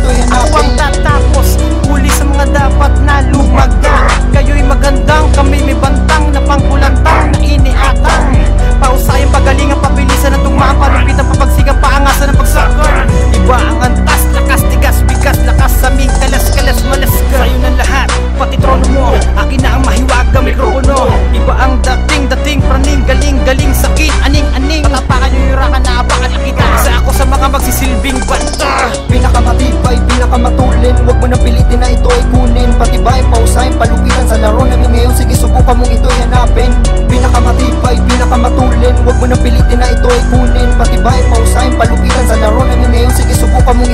ito'y Ako ang hanapin. tatapos, huli sa mga dapat na lumaga. Kayo'y magandang, kami may bantang na pangkulantang na iniatang. Pausayang pagalingan, pabilisan at tugmaan, palupitan, papagsigang, paangasan ng pagsakar. Iba ang antas, lakas, tigas, bigas, lakas sa aming kalas-kalas, malasga. Sa'yo ng lahat, pati trono mo, akin na ang mahiwaga, mikropono. Iba ang dating, praning, galing, sakit, aning, patapakan yung yurakan na apakan kita. Isa ako sa mga magsisilbing banta. Pinakamatibay, pinakamatulin, huwag mo nang pilitin na ito ay kunin. Patibayin, pausahin, palupitan sa laro namin ngayon, sige subukan mong ito'y hanapin. Pinakamatibay, pinakamatulin, huwag mo nang pilitin na ito ay kunin. Patibayin, pausahin, palupitan sa laro namin ngayon, sige subukan mong